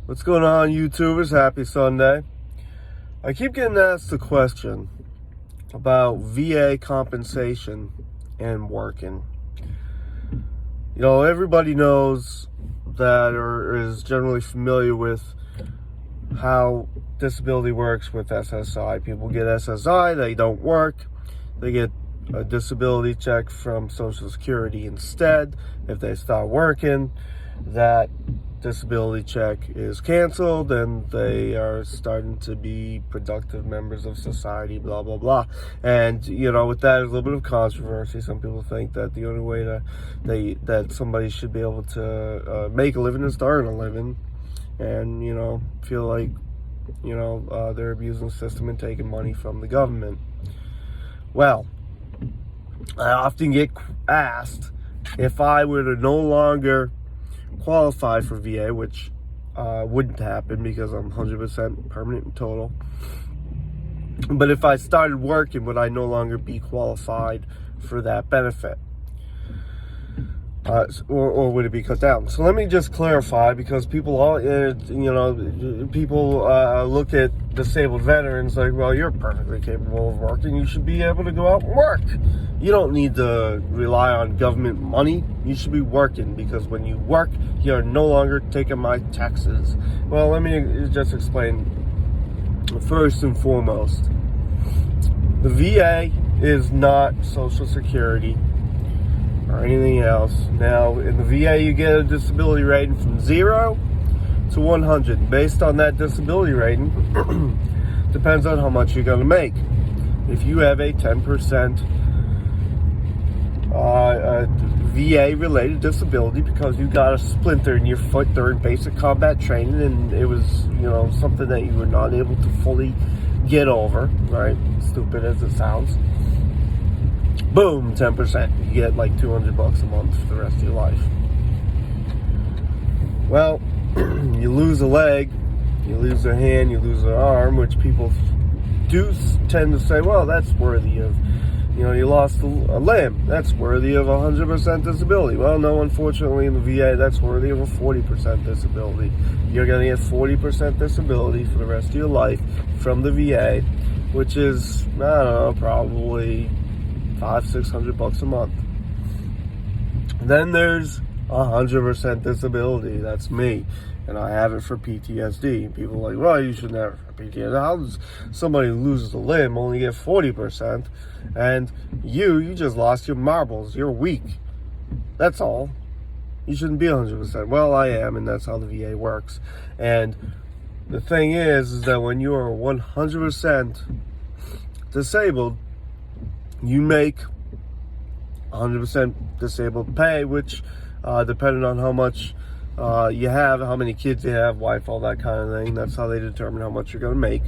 What's going on, YouTubers? Happy Sunday. I keep getting asked the question about VA compensation and working. You know, everybody knows that or is generally familiar with how disability works with SSI. People get SSI, they don't work, they get a disability check from Social Security instead. If they start working, that disability check is canceled and they are starting to be productive members of society, blah blah blah. And you know, with that, there's a little bit of controversy. Some people think that the only way that somebody should be able to make a living is to earn a living, and you know, feel like they're abusing the system and taking money from the government. Well, I often get asked if I were to no longer qualify for VA, which wouldn't happen because I'm 100% permanent and total. But if I started working, would I no longer be qualified for that benefit? Or would it be cut down? So let me just clarify, because people look at disabled veterans like, well, you're perfectly capable of working. You should be able to go out and work. You don't need to rely on government money. You should be working, because when you work, you're no longer taking my taxes. Well, let me just explain. First and foremost, the VA is not Social Security or anything else. Now, in the VA, you get a disability rating from 0 to 100. Based on that disability rating, depends on how much you're going to make. If you have a 10% VA-related disability because you got a splinter in your foot during basic combat training, and it was, something that you were not able to fully get over, right? Stupid as it sounds. Boom, 10%. You get like $200 a month for the rest of your life. Well, you lose a leg, you lose a hand, you lose an arm, which people do tend to say, well, that's worthy of, you lost a limb, that's worthy of 100% disability. Well, no, unfortunately in the VA, that's worthy of a 40% disability. You're going to get 40% disability for the rest of your life from the VA, which is, I don't know, probably $500-600 a month. Then there's 100% disability. That's me, and I have it for PTSD. People are like, well, you should never have PTSD. How does somebody who loses a limb only get 40%, and you just lost your marbles? You're weak. That's all. You shouldn't be 100%. Well, I am, and that's how the VA works. And the thing is that when you are 100% disabled, you make 100% disabled pay, which depending on how much you have, how many kids you have, wife, all that kind of thing, that's how they determine how much you're going to make.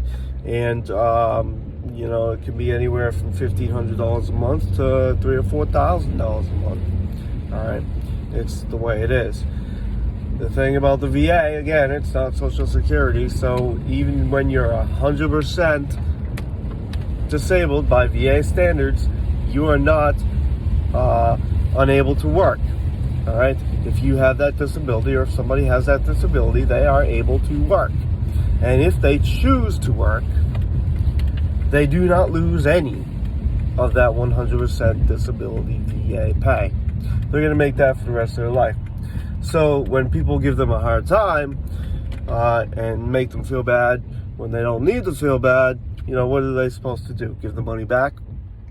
And it can be anywhere from $1,500 a month to $3,000 or $4,000 a month. All right, it's the way it is. The thing about the VA, again, it's not Social Security, so even when you're 100% disabled by VA standards, you are not unable to work. All right, if you have that disability, or if somebody has that disability, they are able to work. And if they choose to work, they do not lose any of that 100% disability VA pay. They're going to make that for the rest of their life. So when people give them a hard time and make them feel bad when they don't need to feel bad, what are they supposed to do? Give the money back?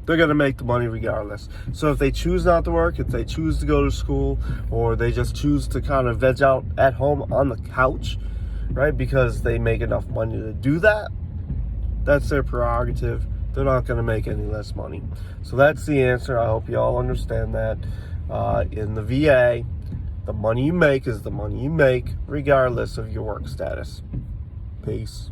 They're going to make the money regardless. So if they choose not to work, if they choose to go to school, or they just choose to kind of veg out at home on the couch, right, because they make enough money to do that, that's their prerogative. They're not going to make any less money. So that's the answer. I hope you all understand that. In the VA, the money you make is the money you make regardless of your work status. Peace.